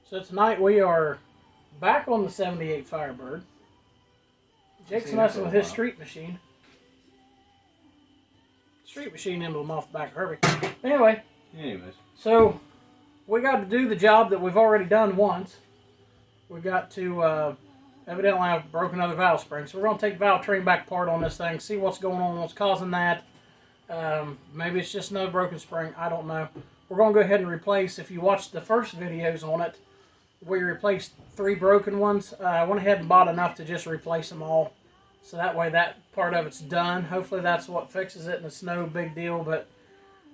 So tonight we are back on the 78 Firebird. Jake's messing with his street machine. Street machine emblem off the back of Herbie. Anyways, so we got to do the job that we've already done once. We got to evidently have broken another valve spring. So we're going to take the valve train back apart on this thing, see what's going on, what's causing that. Maybe it's just another broken spring. I don't know. We're going to go ahead and replace, if you watched the first videos on it, we replaced 3 broken ones. I went ahead and bought enough to just replace them all. So that way that part of it's done. Hopefully that's what fixes it and it's no big deal. But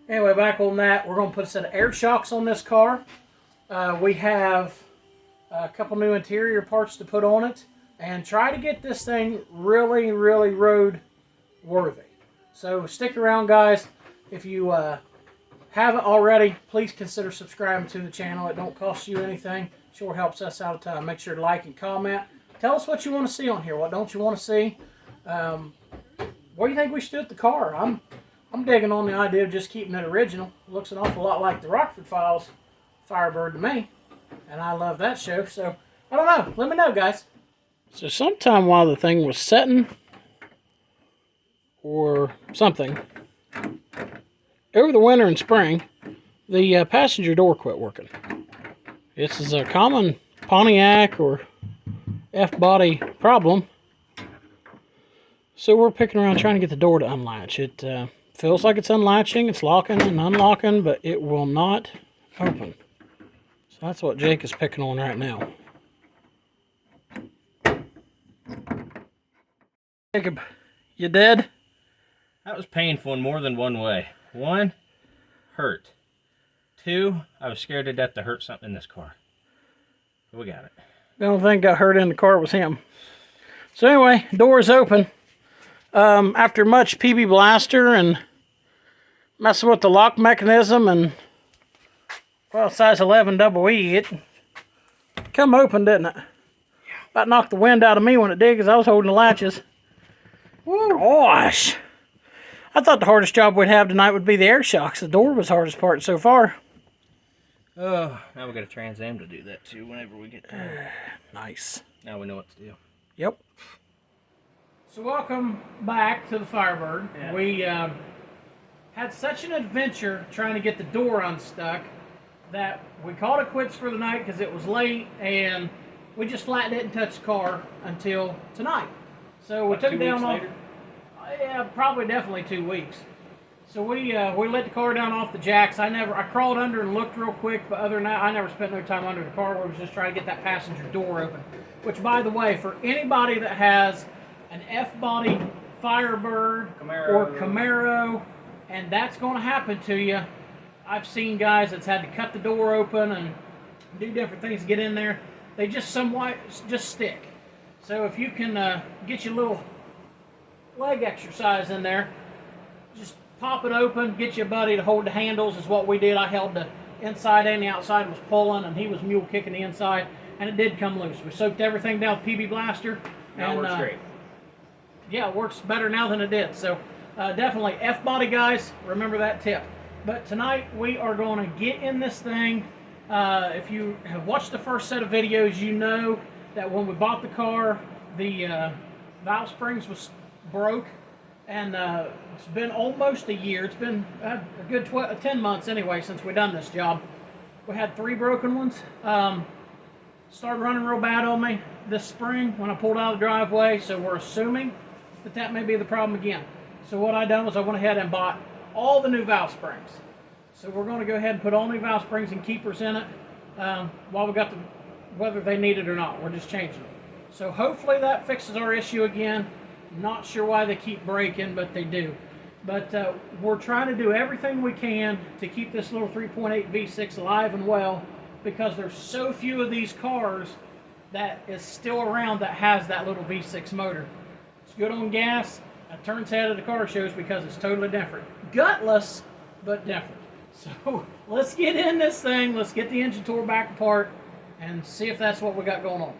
anyway, back on that, we're going to put a set of air shocks on this car. We have a couple new interior parts to put on it. And try to get this thing really, really road worthy. So stick around, guys. If you haven't already, please consider subscribing to the channel. It don't cost you anything. Sure helps us out a ton. Make sure to like and comment. Tell us what you want to see on here. What don't you want to see? What do you think we should do with the car? I'm digging on the idea of just keeping it original. It looks an awful lot like the Rockford Files Firebird to me. And I love that show. So, I don't know. Let me know, guys. So sometime while the thing was setting or something, over the winter and spring, the passenger door quit working. This is a common Pontiac or F-body problem. So we're picking around trying to get the door to unlatch. It feels like it's unlatching, it's locking and unlocking, but it will not open. So that's what Jake is picking on right now. Jacob, you dead? That was painful in more than one way. 1, hurt. 2, I was scared to death to hurt something in this car. But we got it. The only thing got hurt in the car was him. So anyway, door is open. After much PB blaster and messing with the lock mechanism and, well, size 11 double E, it come open, didn't it? About knocked the wind out of me when it did because I was holding the latches. Woo, gosh. I thought the hardest job we'd have tonight would be the air shocks. The door was the hardest part so far. Oh, now we got a Trans Am to do that too whenever we get there. Nice. Now we know what to do. Yep. So welcome back to the Firebird. Yeah. We had such an adventure trying to get the door unstuck that we called it quits for the night because it was late and we just flat didn't touch the car until tonight. So we took it down off. Yeah, probably definitely 2 weeks. So we let the car down off the jacks. I crawled under and looked real quick, but other than that, I never spent no time under the car. We was just trying to get that passenger door open. Which, by the way, for anybody that has an F-body Firebird or Camaro, and that's going to happen to you, I've seen guys that's had to cut the door open and do different things to get in there. They just somewhat just stick. So if you can get your little leg exercise in there, just pop it open, get your buddy to hold the handles is what we did. I held the inside and the outside was pulling and he was mule kicking the inside and it did come loose. We soaked everything down with PB blaster. Now it works great. Yeah, it works better now than it did. So definitely F-body guys, remember that tip. But tonight we are going to get in this thing. If you have watched the first set of videos, you know that when we bought the car, the valve springs was broke. And it's been almost a year. It's been a good 10 months anyway since we done this job. We had 3 broken ones. Started running real bad on me this spring when I pulled out of the driveway. So we're assuming that may be the problem again. So what I done was I went ahead and bought all the new valve springs. So we're going to go ahead and put all new valve springs and keepers in it while we got whether they need it or not. We're just changing them. So hopefully that fixes our issue again. Not sure why they keep breaking, but they do. But we're trying to do everything we can to keep this little 3.8 V6 alive and well because there's so few of these cars that is still around that has that little V6 motor. It's good on gas. It turns head at the car shows because it's totally different. Gutless, but different. So let's get in this thing. Let's get the engine tore back apart and see if that's what we got going on.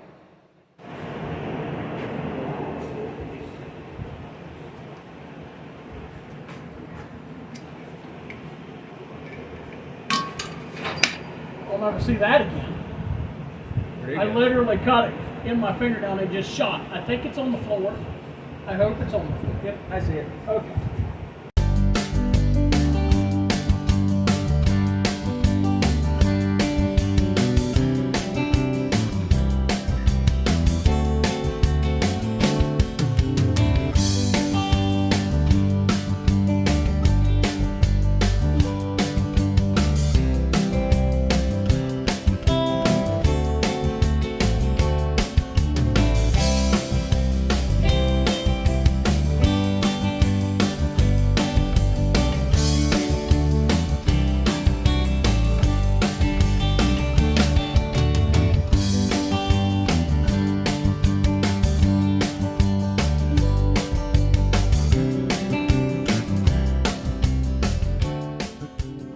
We'll never see that again. you I go. literally caught it in my fingernail and it just shot. I think it's on the floor. I hope it's on the floor. Yep, I see it. Okay.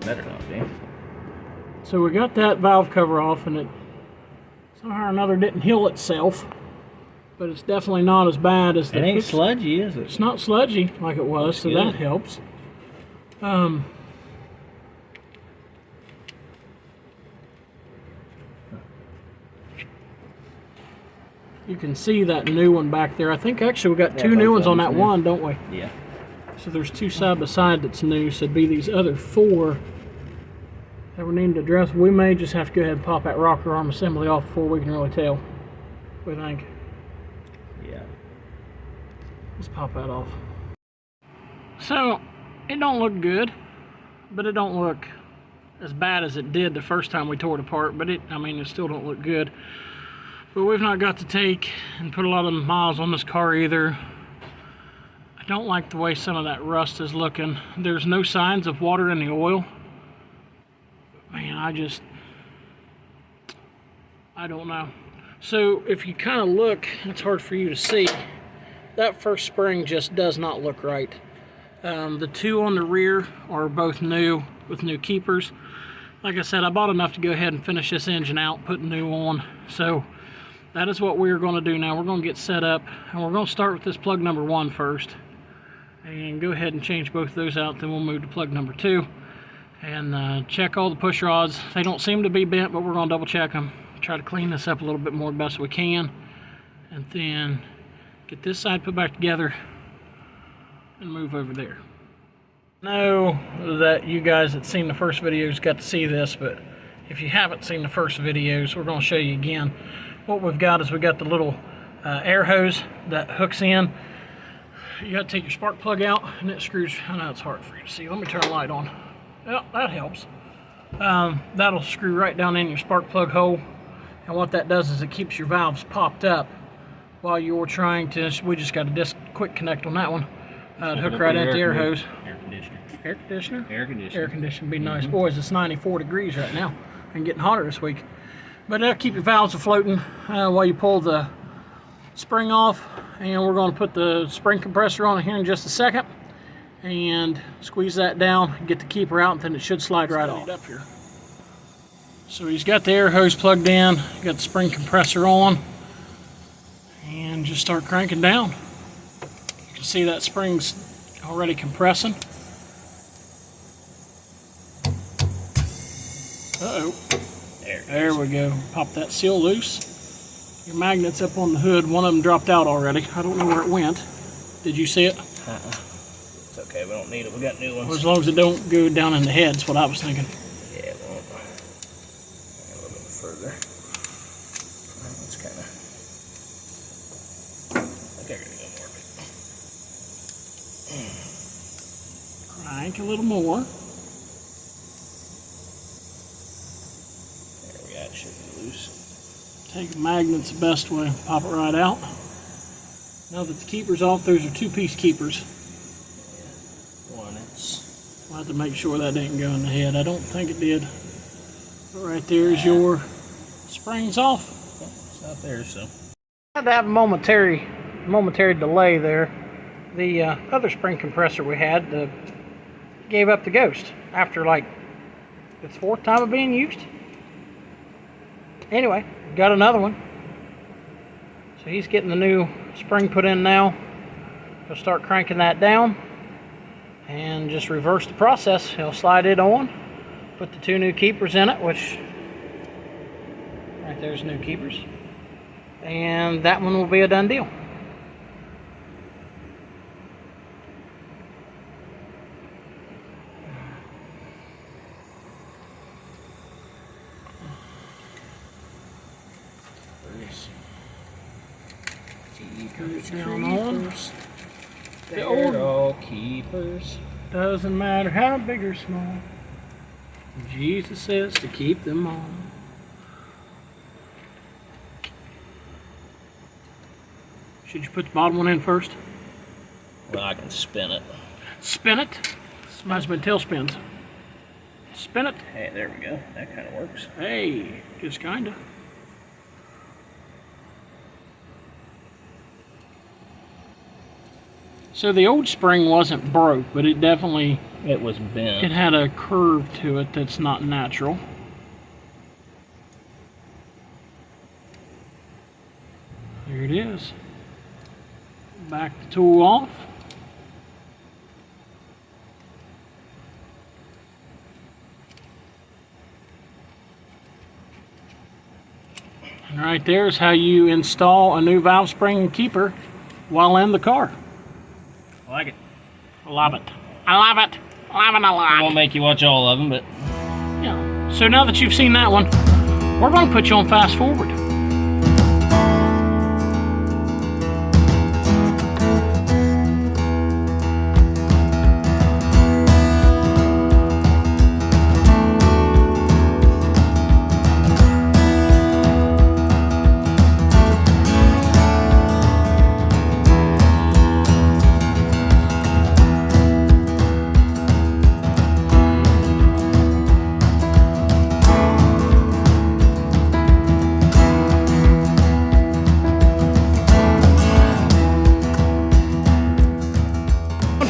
Better not be. So we got that valve cover off and it somehow or another didn't heal itself. But it's definitely not as bad as the... It ain't sludgy, is it? It's not sludgy like it was, so that helps. You can see that new one back there. I think actually we got two new ones on that one, don't we? Yeah. So there's two side by side that's new, so it'd be these other four that we need to address. We may just have to go ahead and pop that rocker arm assembly off before we can really tell. What do you think? Yeah. Let's pop that off. So, it don't look good, but it don't look as bad as it did the first time we tore it apart, but it still don't look good. But we've not got to take and put a lot of miles on this car either. I don't like the way some of that rust is looking. There's no signs of water in the oil. Man, I don't know. So if you kind of look, it's hard for you to see. That first spring just does not look right. The two on the rear are both new with new keepers. Like I said, I bought enough to go ahead and finish this engine out, put new on. So that is what we're going to do now. We're going to get set up and we're going to start with this plug number 1 first. And go ahead and change both of those out, then we'll move to plug number 2 and check all the push rods. They don't seem to be bent, but we're going to double check them. Try to clean this up a little bit more best we can, and then get this side put back together and move over there. I know that you guys that seen the first videos got to see this, but if you haven't seen the first videos, we're going to show you again. What we've got is we got the little air hose that hooks in. You got to take your spark plug out and it screws. I know it's hard for you to see. Let me turn the light on. Yeah, that helps. That'll screw right down in your spark plug hole, and what that does is it keeps your valves popped up while you're trying to. We just got a quick connect on that one. Hook right into the air hose. Air conditioner. Air conditioner? Air conditioner. Air conditioner be nice. Boys, it's 94 degrees right now and getting hotter this week. But that'll keep your valves floating while you pull the spring off. And we're going to put the spring compressor on here in just a second and squeeze that down, get the keeper out, and then it should slide right off. Up here. So he's got the air hose plugged in, got the spring compressor on, and just start cranking down. You can see that spring's already compressing. Uh-oh. There we go. Pop that seal loose. Your magnet's up on the hood. One of them dropped out already. I don't know where it went. Did you see it? It's okay, we don't need it. We got new ones. Well, as long as it don't go down in the head, that's what I was thinking. Yeah, it won't. A little bit further. It's kind of... I think I gotta go more. Crank a little more. There we go. It should be loose. Take the magnets the best way. Pop it right out. Now that the keeper's off, those are 2-piece keepers. One, it's... We'll have to make sure that didn't go in the head. I don't think it did. But right there is your springs off. Okay, it's not there, so... I had to have a momentary delay there. The other spring compressor we had gave up the ghost after like its 4th time of being used. Anyway, got another one. So he's getting the new spring put in now. He'll start cranking that down and just reverse the process. He'll slide it on, put the 2 new keepers in it, which Right there's new keepers. And that one will be a done deal. Keepers, down on. They're all keepers. Doesn't matter how big or small. Jesus says to keep them all. Should you put the bottom one in first? Well, I can spin it. Spin it. Might as well tail spins. Spin it. Hey, there we go. That kind of works. Hey, just kinda. So the old spring wasn't broke, but it definitely... It was bent. It had a curve to it that's not natural. There it is. Back the tool off. And right there is how you install a new valve spring keeper while in the car. I like it. I love it. I love it. I love it a lot. I won't make you watch all of them, but... Yeah. So now that you've seen that one, we're going to put you on fast forward.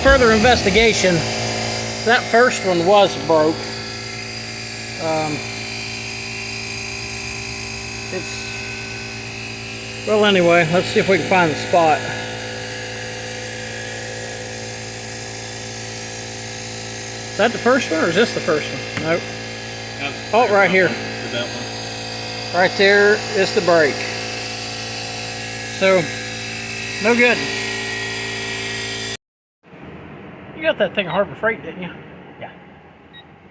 Further investigation, that first one was broke. Well, anyway, let's see if we can find the spot. Is that the first one, or is this the first one? Nope. Oh, right here. Right there is the brake. So, no good. You got that thing at Harbor Freight, didn't you? Yeah.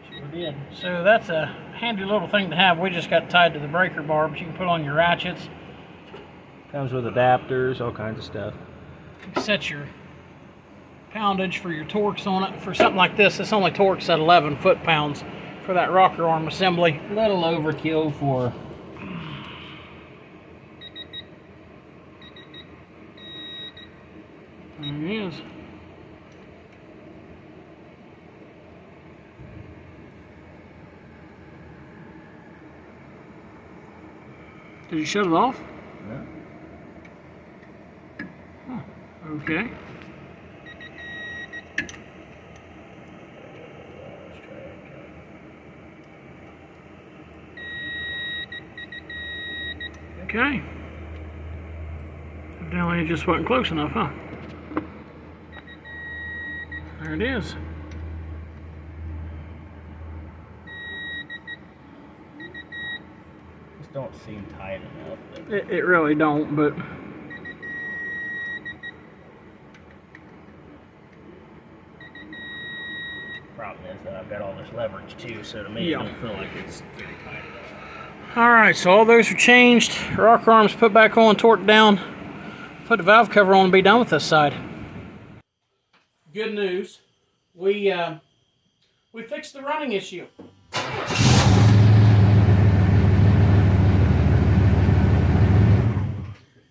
Sure did. So that's a handy little thing to have. We just got tied to the breaker bar, but you can put on your ratchets. Comes with adapters, all kinds of stuff. You can set your poundage for your torques on it. For something like this, it's only torques at 11 foot-pounds for that rocker arm assembly. A little overkill for... There it is. Did you shut it off? No. Huh. Okay. Okay. Evidently it just wasn't close enough, huh? There it is. Don't seem tight enough. It really don't, but problem is that I've got all this leverage too, so to me yeah. I don't feel like it's getting tight enough. Alright, so all those are changed. Rocker arms put back on, torqued down. Put the valve cover on and be done with this side. Good news. We fixed the running issue.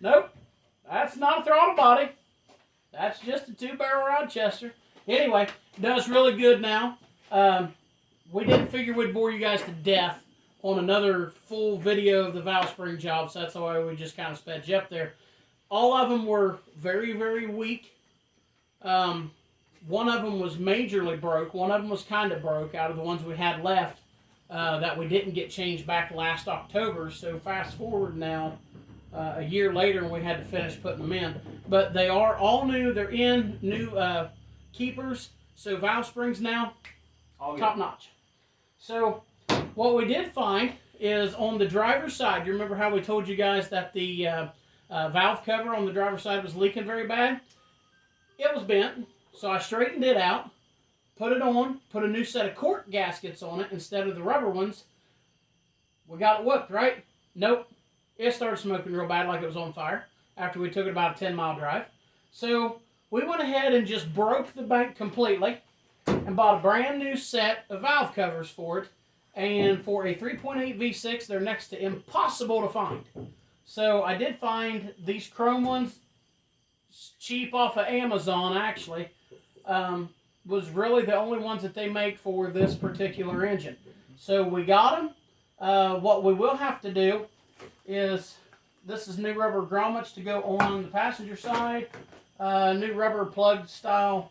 Nope, that's not a throttle body. That's just a 2-barrel Rochester. Anyway, does really good now. We didn't figure we'd bore you guys to death on another full video of the valve spring job, so that's why we just kind of sped you up there. All of them were very, very weak. One of them was majorly broke. One of them was kind of broke out of the ones we had left that we didn't get changed back last October. So fast forward now. A year later, and we had to finish putting them in. But they are all new. They're in new keepers. So valve springs now, top notch. So what we did find is on the driver's side. You remember how we told you guys that the valve cover on the driver's side was leaking very bad? It was bent, so I straightened it out, put it on, put a new set of cork gaskets on it instead of the rubber ones. We got it whooped, right? Nope. It started smoking real bad like it was on fire after we took it about a 10-mile drive. So we went ahead and just broke the bank completely and bought a brand new set of valve covers for it. And for a 3.8 V6, they're next to impossible to find. So I did find these chrome ones cheap off of Amazon, actually. Was really the only ones that they make for this particular engine. So we got them. What we will have to do is, this is new rubber grommets to go on the passenger side. New rubber plug style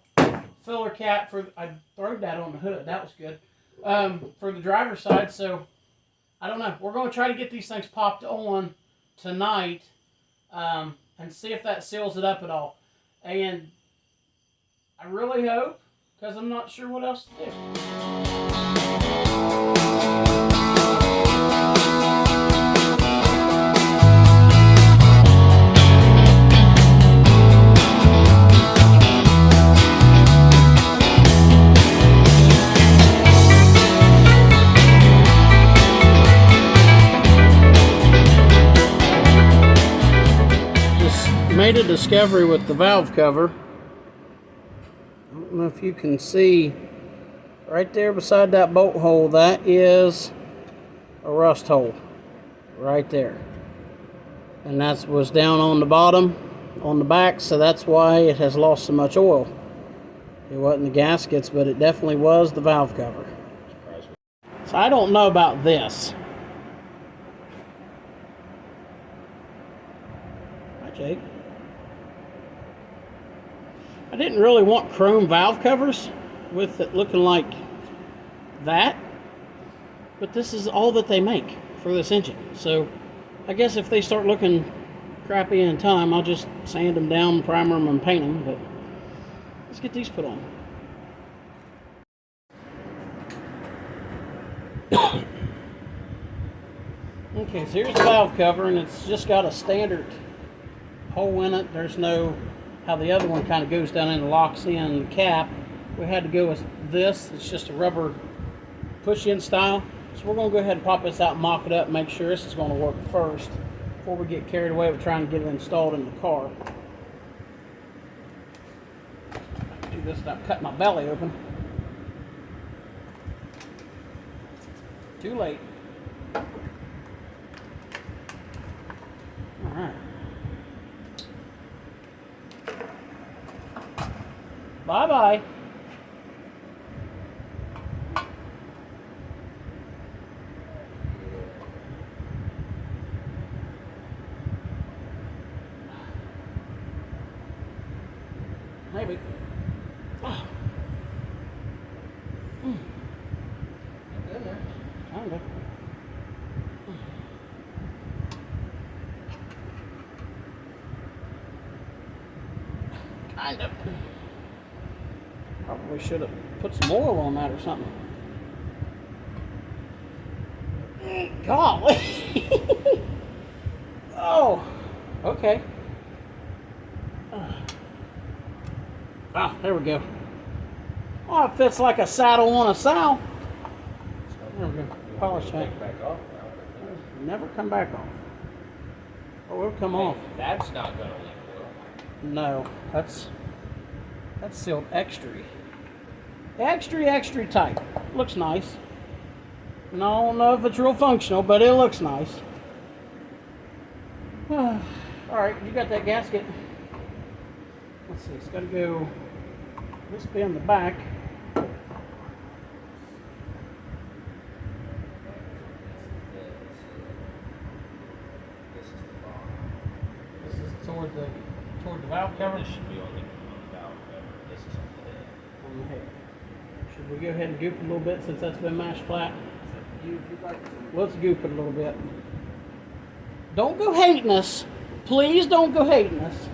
filler cap for, I throwed that on the hood, that was good. For the driver's side, so I don't know. We're going to try to get these things popped on tonight and see if that seals it up at all. And I really hope, because I'm not sure what else to do. Made a discovery with the valve cover. I don't know if you can see right there beside that bolt hole, that is a rust hole right there, and that was down on the bottom on the back, so that's why it has lost so much oil. It wasn't the gaskets, but it definitely was the valve cover. So I don't know about this. Hi, Jake. I didn't really want chrome valve covers with it looking like that, but this is all that they make for this engine. So I guess if they start looking crappy in time, I'll just sand them down, primer them, and paint them. But let's get these put on. Okay, so here's the valve cover, and it's just got a standard hole in it. There's no, how the other one kind of goes down and locks in the cap. We had to go with this. It's just a rubber push-in style. So we're going to go ahead and pop this out and mock it up and make sure this is going to work first before we get carried away with trying to get it installed in the car. Do this without cutting my belly open. Too late. All right. Bye-bye. Maybe. Oh. Good there. Kind of. Kind of. Probably should have put some oil on that or something. Golly. Oh, okay. Ah, there we go. Oh, it fits like a saddle on a sow. There we go. Polish tank. Back off. Never come back off. Oh, it'll come off. That's not going to leak oil. No, that's sealed extra tight. Looks nice. And I don't know if it's real functional, but it looks nice. All right, you got that gasket. Let's see, it's got to go this be in the back. This is toward the valve cover. This should be on the valve cover. This is on the head. Should we go ahead and goop it a little bit since that's been mashed flat? Let's goop it a little bit. Don't go hating us. Please don't go hating us.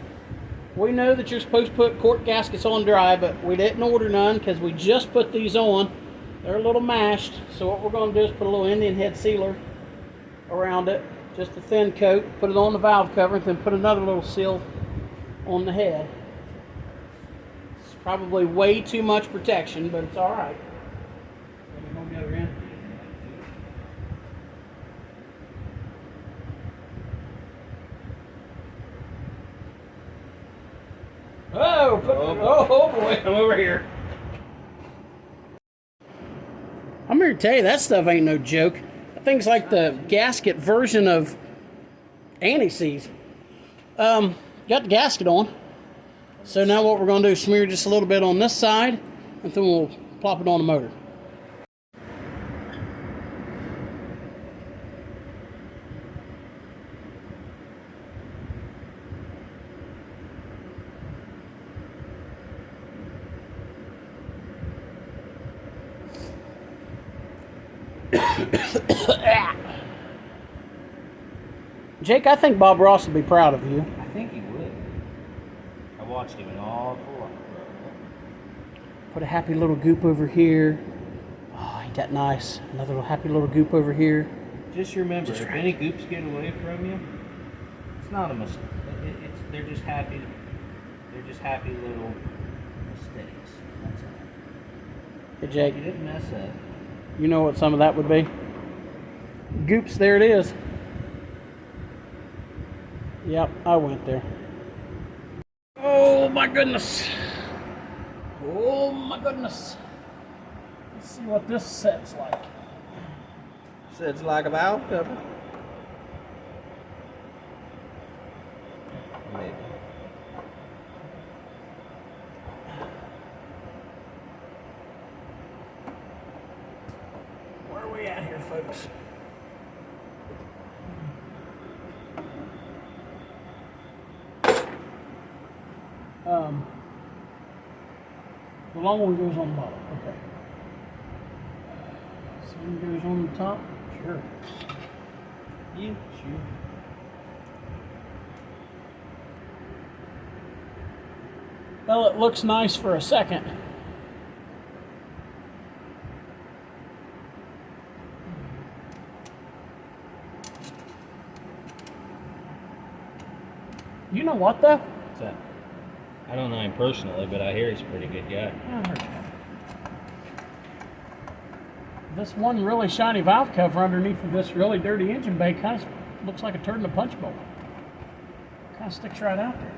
We know that you're supposed to put cork gaskets on dry, but we didn't order none because we just put these on. They're a little mashed. So what we're going to do is put a little Indian head sealer around it, just a thin coat, put it on the valve cover, then put another little seal on the head. It's probably way too much protection, but it's all right. Let me go the other end. Oh boy, I'm over here. I'm here to tell you, that stuff ain't no joke. That thing's like the gasket version of anti-seize. Got the gasket on. So now what we're going to do is smear just a little bit on this side, and then we'll plop it on the motor. Jake, I think Bob Ross would be proud of you. I think he would. I watched him an awful lot. Put a happy little goop over here. Oh, ain't that nice? Another little happy little goop over here. Just remember, if any goops get away from you, it's not a mistake. They're just happy. They're just happy little mistakes. That's all. Hey Jake, You didn't mess up. you know what some of that would be? Goops, there it is. Yep, I went there. Oh my goodness. Oh my goodness. Let's see what this set's like. Sits like a valve cover. Maybe. Where are we at here, folks? The long one goes on the bottom. Okay. This one goes on the top. Sure. Yeah, sure. Well, it looks nice for a second. You know what, though? What's that? I don't know him personally, but I hear he's a pretty good guy. This one really shiny valve cover underneath of this really dirty engine bay kind of looks like a turd in a punch bowl. Kind of sticks right out there.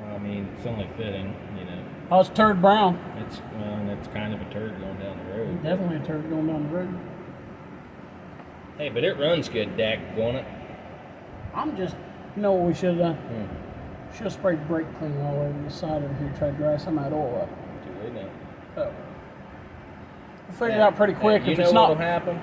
Well, I mean, it's only fitting, you know. Oh, it's turd brown. And it's kind of a turd going down the road. Definitely a turd going down the road. Hey, but it runs good, Dak, won't it? I'm just, you know what we should have done? Should have sprayed brake cleaner all over the side over here, tried to dry some of that oil up. Too late now. Oh. We'll figure it out pretty quick. You If know it's what'll not, happen?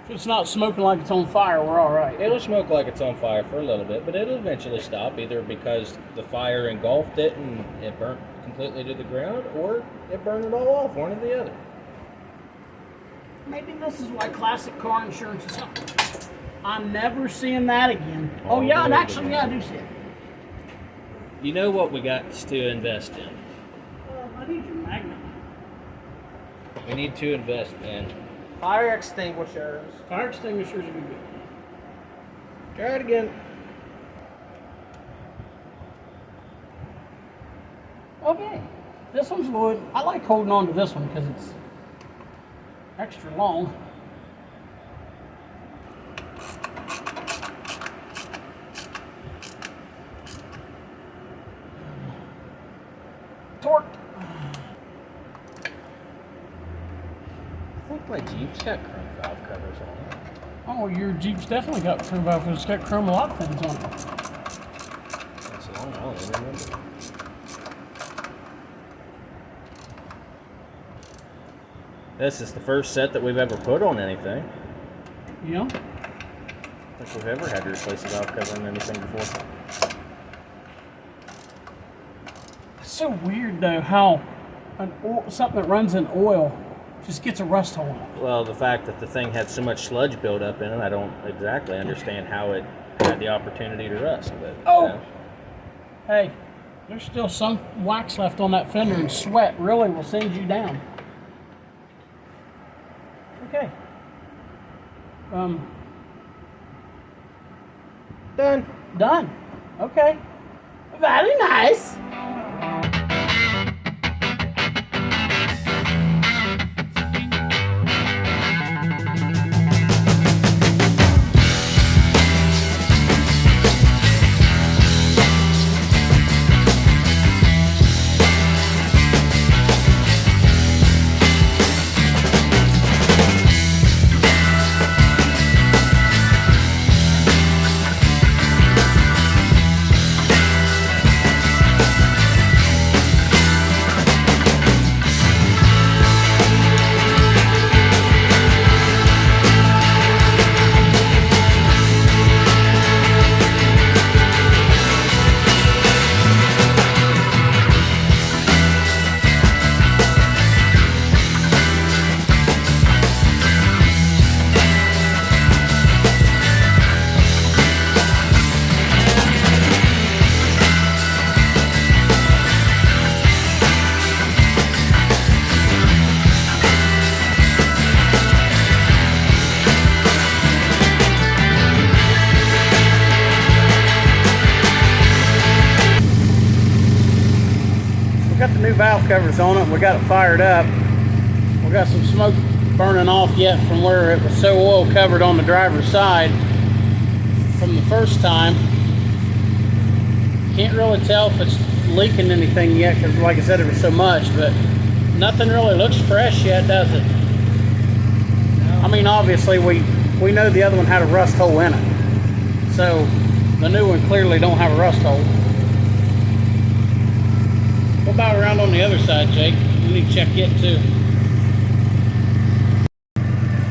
if it's not smoking like it's on fire, we're all right. It'll smoke like it's on fire for a little bit, but it'll eventually stop, either because the fire engulfed it and it burnt completely to the ground, or it burned it all off, one or the other. Maybe this is why classic car insurance is up. I'm never seeing that again. Oh, Oh yeah, and really? actually, yeah, I do see it. You know what we got to invest in? I need your magnet. We need to invest in fire extinguishers. Fire extinguishers would be good. Try it again. Okay, this one's wood. I like holding on to this one because it's extra long. Torque. I think my Jeep's got chrome valve covers on it. Oh, your Jeep's definitely got chrome valve covers. It's got chrome a lot of things on it. That's long, I don't even remember. This is the first set that we've ever put on anything. You know? I don't think we've ever had to replace a valve cover on anything before. It's so weird though how something that runs in oil just gets a rust hole in it. Well, the fact that the thing had so much sludge built up in it, I don't exactly understand how it had the opportunity to rust. But, Oh! Hey, there's still some wax left on that fender, and sweat really will send you down. Okay. Done. Done. Okay. Very nice. We got the new valve covers on it. We got it fired up. We got some smoke burning off yet from where it was so oil covered on the driver's side from the first time. Can't really tell if it's leaking anything yet because, like I said, it was so much, but nothing really looks fresh yet, does it? No. I mean, obviously we know the other one had a rust hole in it, so the new one clearly don't have a rust hole. What about around on the other side, Jake? We need to check it too.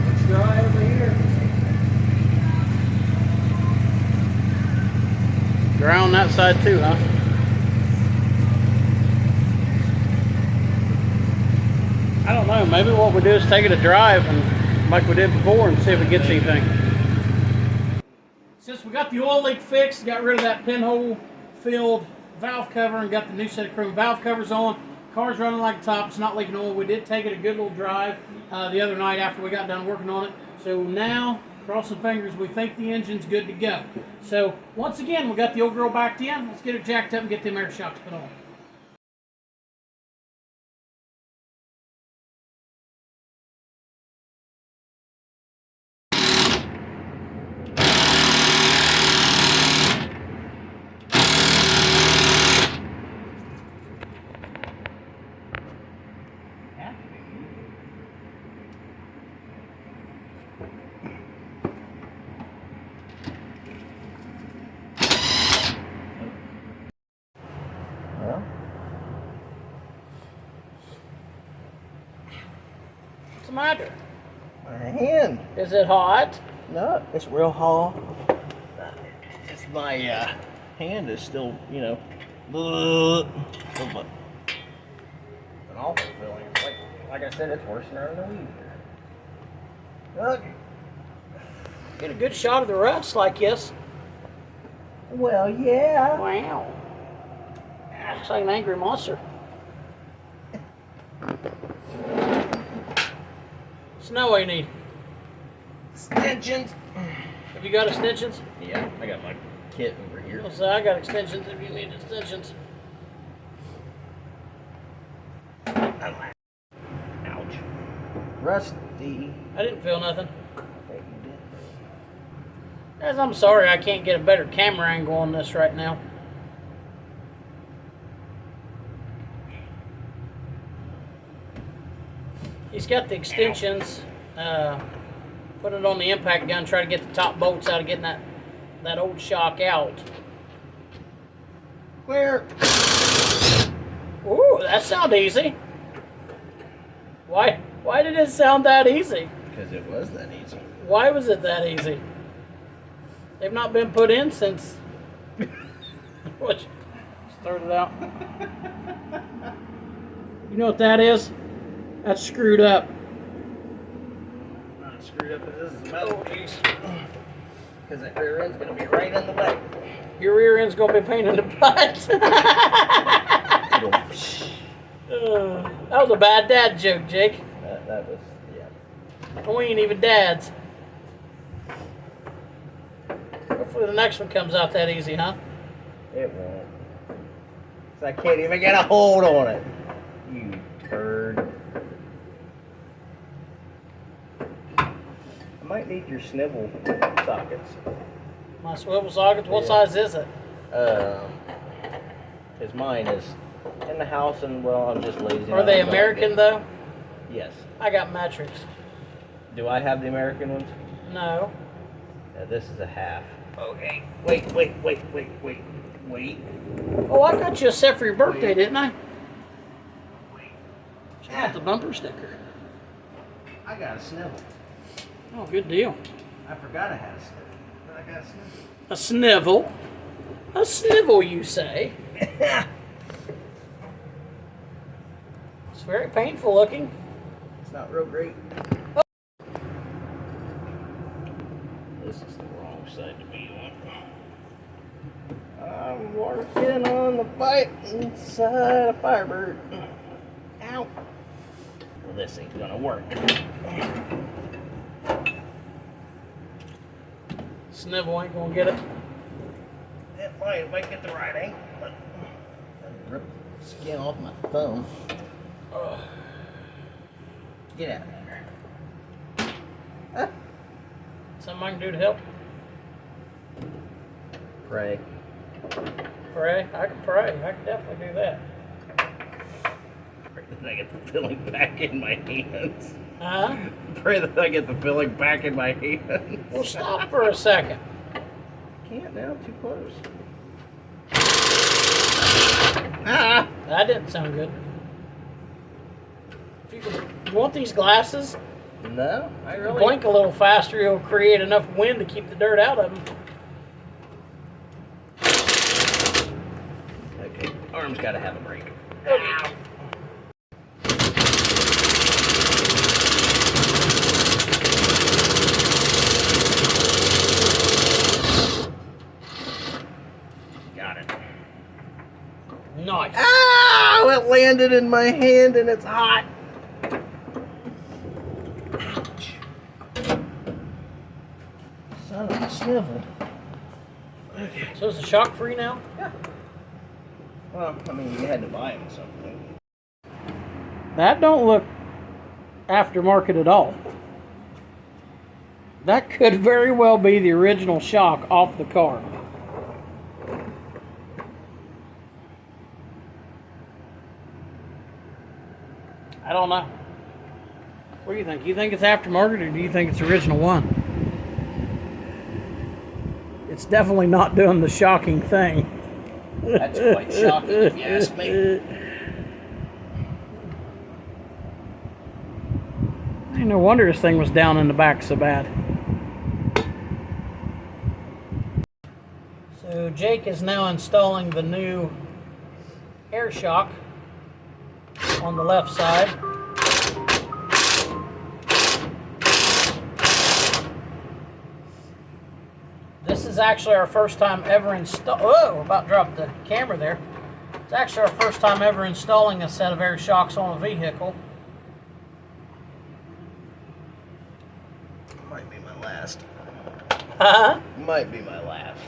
Looks dry over here. Dry on that side too, huh? I don't know. Maybe what we do is take it a drive and like we did before and see if it gets anything. Since we got the oil leak fixed, got rid of that pinhole filled valve cover and got the new set of chrome valve covers on. Car's running like a top. It's not leaking oil. We did take it a good little drive the other night after we got done working on it. So now, crossing fingers, we think the engine's good to go. So once again, we got the old girl backed in. Let's get it jacked up and get them air shocks put on. What's the matter? My hand. Is it hot? No, it's real hot. It's my hand is still, you know, an awful feeling. Like I said, it's worse than I ever knew. Look. Get a good shot of the rust like this. Well, yeah. Wow. Looks like an angry monster. So now what do you need? Extensions. Have you got extensions? Yeah, I got my kit over here. I'll say I got extensions if you need extensions. Ouch. Rusty. I didn't feel nothing. Okay, you did. Guys, I'm sorry I can't get a better camera angle on this right now. He's got the extensions. Put it on the impact gun, try to get the top bolts out of getting that old shock out. Clear. Ooh, that sounded easy. Why did it sound that easy? Because it was that easy. Why was it that easy? They've not been put in since. What? Started out. You know what that is? That's screwed up. Not screwed up as this is metal piece. Because that rear end's going to be right in the way. Your rear end's gonna be a pain in the butt. That was a bad dad joke, Jake. That was, yeah. We ain't even dads. Hopefully the next one comes out that easy, huh? It won't. 'Cause I can't even get a hold on it. You turd. I might need your snivel sockets. My swivel sockets? What size is it? Because mine is in the house, and well, I'm just lazy. Are they American though? Yes. I got metrics. Do I have the American ones? No. This is a half. Okay. Wait. Oh, I got you a set for your birthday, didn't I? Wait. Check out the bumper sticker. I got a snivel. Oh, good deal. I forgot I had a snivel, but I got a snivel. A snivel? A snivel, you say? It's very painful looking. It's not real great. This is the wrong side to be on. I'm working on the pipe inside a Firebird. Ow. Well, this ain't gonna work. Snivel ain't gonna get it. It might if I get the right angle, but rip the skin off my thumb. Oh. Get out of there. Ah. Something I can do to help? Pray. Pray? I can pray. I can definitely do that. Pray that I get the filling back in my hands. Huh? Pray that I get the filling back in my hands. Well, stop for a second. Can't now, too close. Ah! That didn't sound good. If you want these glasses, No, I really. blink a little faster, you'll create enough wind to keep the dirt out of them. Okay, arm's gotta have a break. Ow. Got it. Nice. Ow! It landed in my hand and it's hot. Ouch. Son of a snivel. Okay. So is the shock free now? Yeah. Well, I mean, you had to buy them something. That don't look aftermarket at all. That could very well be the original shock off the car. I don't know. What do you think? You think it's aftermarket or do you think it's original one? It's definitely not doing the shocking thing. That's quite shocking if you ask me. Ain't no wonder this thing was down in the back so bad. So Jake is now installing the new air shock on the left side. This is actually our first time ever we're about to drop the camera there. It's actually our first time ever installing a set of air shocks on a vehicle. Might be my last. Huh? Might be my last.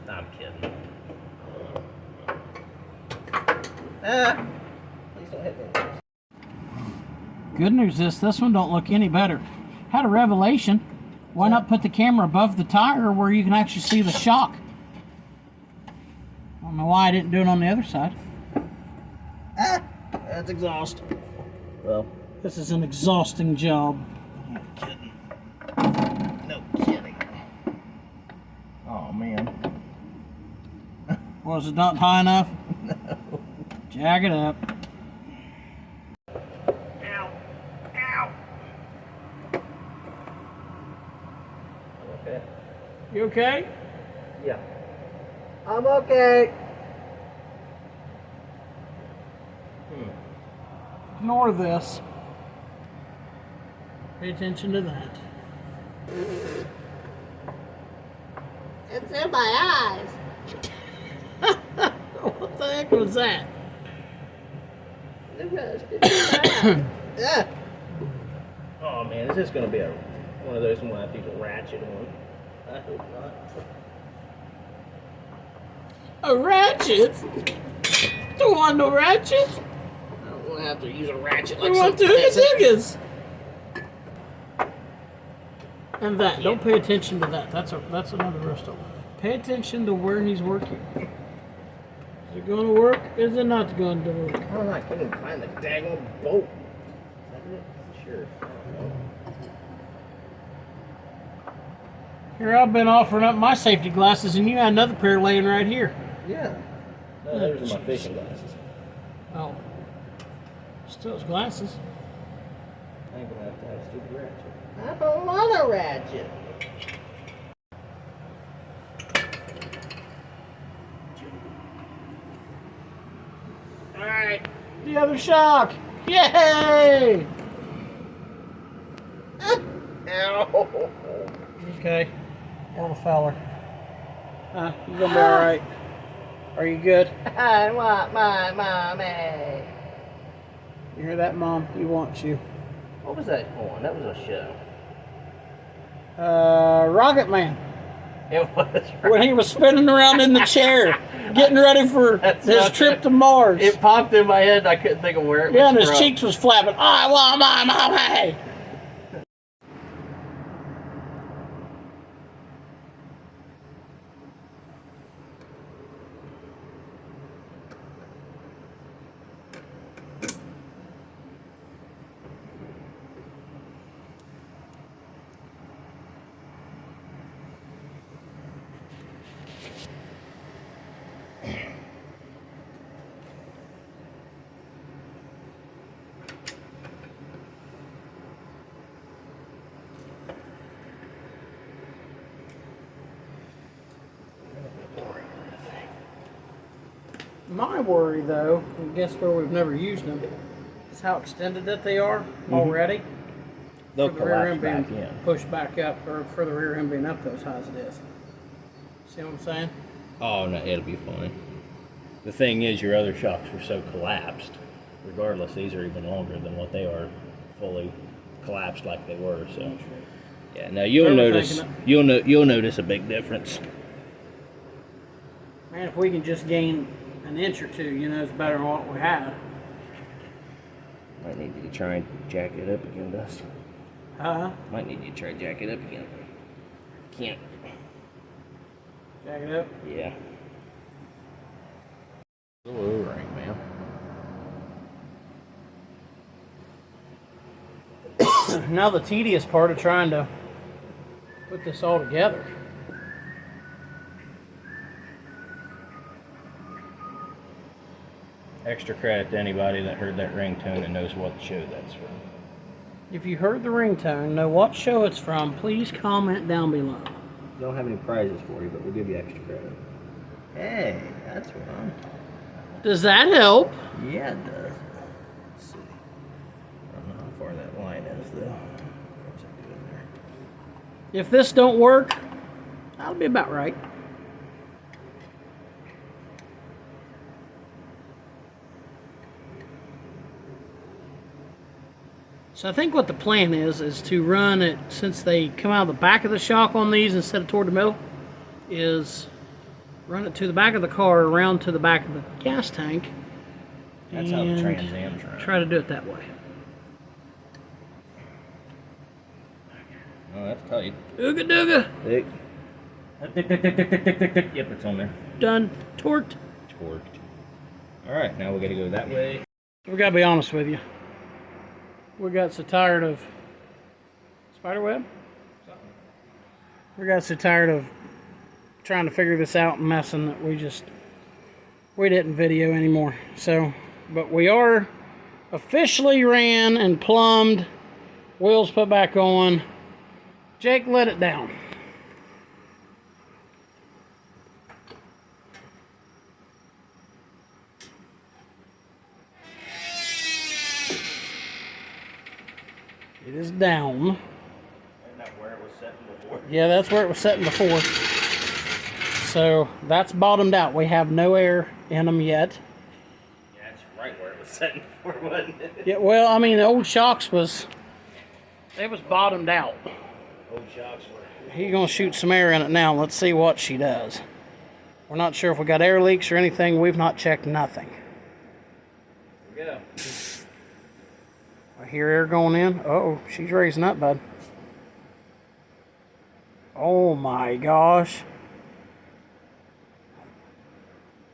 No, I'm kidding. Ah! Please don't hit me. Good news is this one don't look any better. Had a revelation. Why not put the camera above the tire where you can actually see the shock? I don't know why I didn't do it on the other side. Ah! That's exhaust. Well, This is an exhausting job. no kidding. No kidding. Oh, man. Was it not high enough? No. Jack it up. Ow. Ow. Okay. You okay? Yeah. I'm okay. Ignore this. Pay attention to that. It's in my eyes. What the heck was that? The rust is in my eyes. Yeah. Oh, man. man. Is this going to be one of those I'm going to have to use a ratchet on? I hope not. A ratchet? Don't want no ratchet. I don't want to have to use a ratchet You like want some to peasant. hoogas. And that, don't pay attention to that. That's another rust hole. Pay attention to where he's working. Is it going to work? Is it not going to work? I don't know. I couldn't find the daggone bolt. Is that it? Sure. I don't know. Here, I've been offering up my safety glasses, and you had another pair laying right here. Yeah. No, those are my fishing glasses. Oh. Still, it's glasses. I ain't gonna have to have a stupid ratchet. I don't want a ratchet. Alright, the other shock. Yay! Ow. Okay. Little feller. You gonna be alright? Are you good? I want my mommy. You hear that, Mom? He wants you. What was that on? That was a show. Rocket Man. It was. When he was spinning around in the chair, getting ready for his trip to Mars. It popped in my head. I couldn't think of where it was. Yeah, and his from. cheeks was flapping. I want my mommy. My worry, though, and guess where we've never used them, is how extended that they are already. They'll For the rear end collapse being back in. pushed back up, or for the rear end being up as high as it is. See what I'm saying? Oh no, it'll be fine. The thing is, your other shocks were so collapsed. Regardless, these are even longer than what they are fully collapsed like they were. So, yeah. Now you'll notice you'll notice a big difference. Man, if we can just gain an inch or two, you know, it's better than what we have. Might need you to try and jack it up again, Dusty. Might need you to try and jack it up again. Can't. Jack it up. Yeah. A little O-ring, man. Now the tedious part of trying to put this all together. Extra credit to anybody that heard that ringtone and knows what show that's from. If you heard the ringtone, know what show it's from, please comment down below. Don't have any prizes for you, but we'll give you extra credit. Hey, that's wrong. Does that help? Yeah, it does. Let's see. I don't know how far that line is, though. What's that doing there? If this don't work, that'll be about right. So I think what the plan is to run it, since they come out of the back of the shock on these instead of toward the middle, is run it to the back of the car, around to the back of the gas tank. That's how the Trans Am's run. Try to do it that way. Oh, that's tight. Ooga dooga. Thick. Yep, it's on there. Done. Torqued. Torqued. Alright, now we gotta go that way. We gotta be honest with you. We got so tired of spiderweb. We got so tired of trying to figure this out and messing that we didn't video anymore. So, but we are officially ran and plumbed. Wheels put back on. Jake let it down. It is down. Isn't that where it was setting before? Yeah, that's where it was setting before. So that's bottomed out. We have no air in them yet. Yeah, it's right where it was setting before, wasn't it? Yeah, well, I mean, the old shocks was It was bottomed out. Old shocks were. He's gonna shoot some air in it now. Let's see what she does. We're not sure if we got air leaks or anything. We've not checked nothing. Here we go. I hear air going in. Uh-oh, she's raising up, bud. Oh my gosh.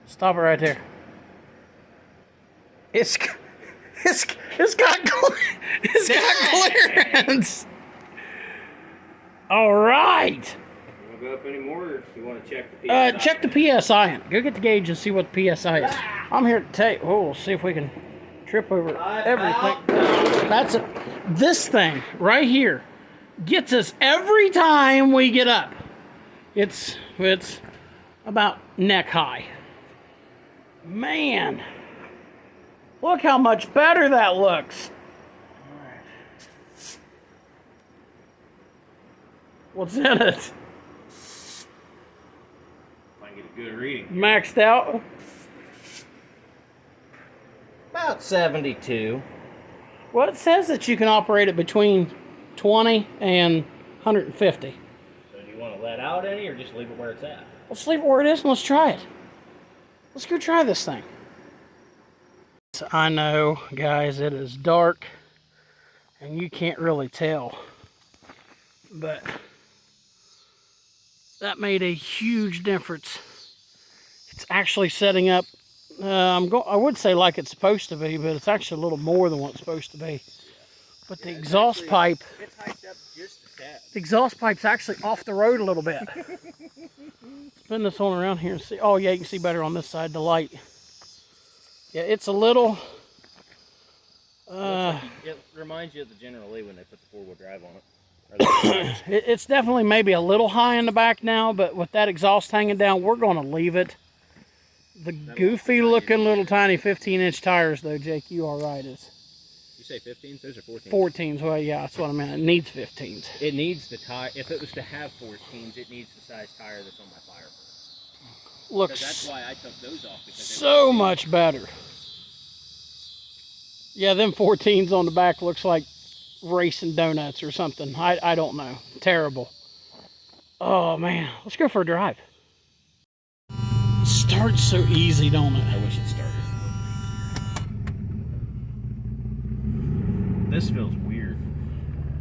Stop it right there. It's got clearance. All right. You want to go up any more, or you want to check the PSI? Check the PSI. Go get the gauge and see what the PSI is. I'm here to take. Oh, we'll see if we can trip over everything. That's it. This thing right here gets us every time we get up. It's about neck high. Man, look how much better that looks. All right. What's in it? If I can get a good reading. Maxed out. About 72. Well, it says that you can operate it between 20 and 150. So do you want to let out any, or just leave it where it's at? Let's leave it where it is and let's try it. Let's go try this thing. I know, guys, it is dark and you can't really tell, but that made a huge difference. It's actually setting up, I would say like it's supposed to be, but it's actually a little more than what it's supposed to be. But the exhaust pipe, It's hiked up just a tad. the exhaust pipe's actually off the road a little bit. Spin this on around here and see. Oh yeah, you can see better on this side, the light. Yeah, it's a little... It reminds you of the General Lee when they put the four-wheel drive on it. It's definitely maybe a little high in the back now, but with that exhaust hanging down, we're going to leave it. The goofy looking little tiny 15-inch tires though, Jake, you are right. You say 15s? Those are 14s. 14s, well yeah, that's what I meant. It needs 15s. It needs the tire. If it was to have 14s, it needs the size tire that's on my Firebird. Looks That's why I took those off. Because so much better. Yeah, them 14s on the back looks like racing donuts or something. I don't know. Terrible. Oh man, let's go for a drive. It starts so easy, don't it? I wish it started. This feels weird.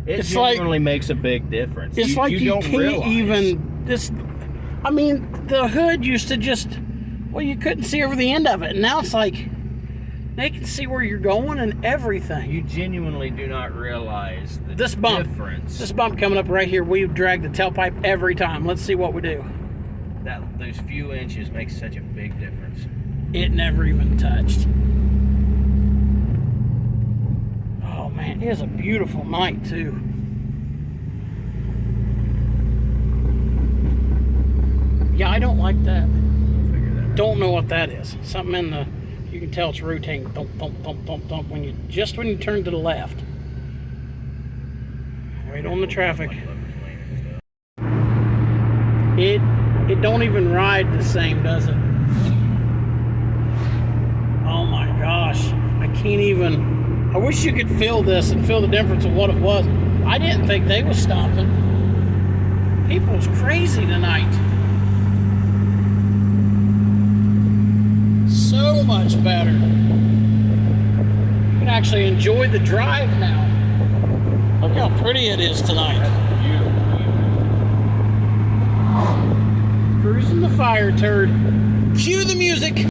It genuinely makes a big difference. It's like you don't can't realize. even. I mean, the hood used to just, well, you couldn't see over the end of it, and now it's like they can see where you're going and everything. You genuinely do not realize the difference. This bump coming up right here, we drag the tailpipe every time. Let's see what we do. Those few inches make such a big difference. It never even touched. Oh man, it is a beautiful night too. Yeah, I don't like that. We'll figure that out. Don't know what that is. Something in the, you can tell it's rotating. Thump, thump, thump, thump, thump. When you turn to the left. Right on the traffic. It don't even ride the same, does it? Oh my gosh. I can't even, I wish you could feel this and feel the difference of what it was. I didn't think they was stopping. People's crazy tonight. So much better. You can actually enjoy the drive now. Look how pretty it is tonight. Cruising the fire turd. Cue the music.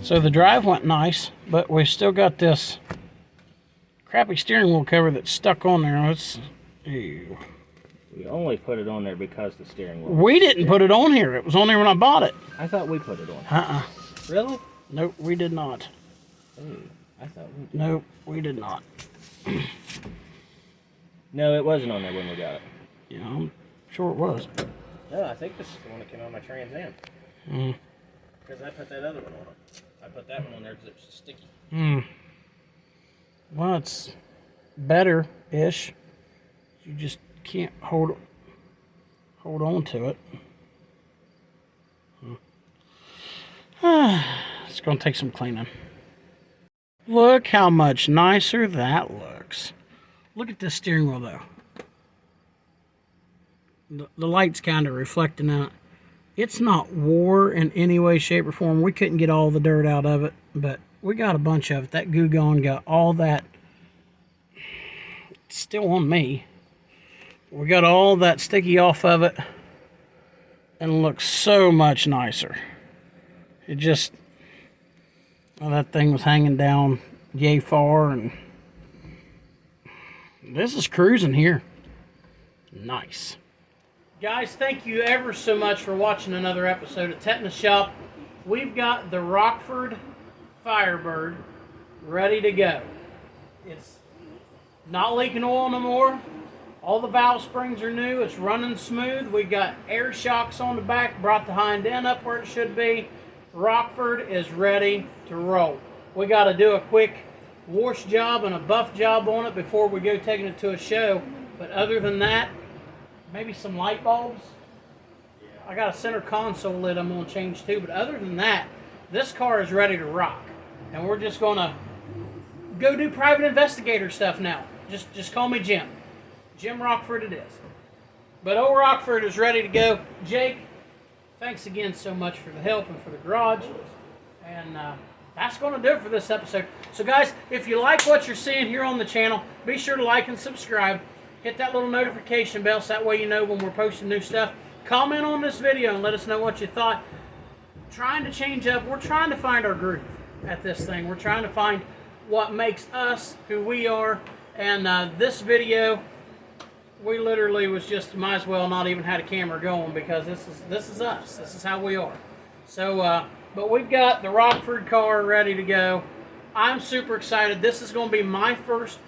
So the drive went nice, but we still got this crappy steering wheel cover that's stuck on there. Ew. We only put it on there because the steering wheel. We didn't put it on here. It was on there when I bought it. I thought we put it on. Really? Nope, we did not. Ooh, I thought we did. Nope, we did not. No, it wasn't on there when we got it. Yeah, I'm sure it was. No, I think this is the one that came on my Trans Am. Mm. Because I put that other one on it. I put that one on there because it was sticky. Mm. Well, it's better-ish. You just can't hold on to it. It's going to take some cleaning. Look how much nicer that looks. Look at this steering wheel, though. The light's kind of reflecting out. It's not wore in any way, shape, or form. We couldn't get all the dirt out of it, but we got a bunch of it. That Goo Gone got all that. It's still on me. We got all that sticky off of it, and it looks so much nicer. It just, well, that thing was hanging down yay far, and this is cruising here. Nice. Guys, thank you ever so much for watching another episode of Tetanus Shop. We've got the Rockford Firebird ready to go. It's not leaking oil no more. All the valve springs are new. It's running smooth. We got air shocks on the back, brought the hind end up where it should be. Rockford is ready to roll. We got to do a quick wash job and a buff job on it before we go taking it to a show. But other than that, maybe some light bulbs. I got a center console lid I'm going to change too. But other than that, this car is ready to rock. And we're just going to go do private investigator stuff now. Just call me Jim. Jim Rockford it is. But old Rockford is ready to go. Jake, thanks again so much for the help and for the garage. And that's going to do it for this episode. So guys, if you like what you're seeing here on the channel, be sure to like and subscribe. Hit that little notification bell so that way you know when we're posting new stuff. Comment on this video and let us know what you thought. Trying to change up. We're trying to find our groove at this thing. We're trying to find what makes us who we are. And this video, we literally was just, might as well not even had a camera going because this is us. This is how we are. So, but we've got the Rockford car ready to go. I'm super excited. This is going to be my first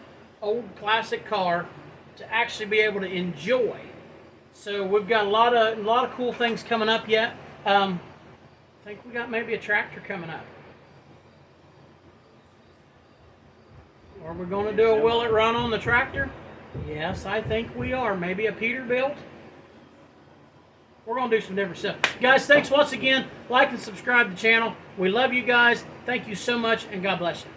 old classic car to actually be able to enjoy. So we've got a lot of cool things coming up yet. I think we got maybe a tractor coming up. Are we going to do a will it run on the tractor? Yes, I think we are. Maybe a Peterbilt. We're going to do some different stuff. Guys, thanks once again. Like and subscribe to the channel. We love you guys. Thank you so much, and God bless you.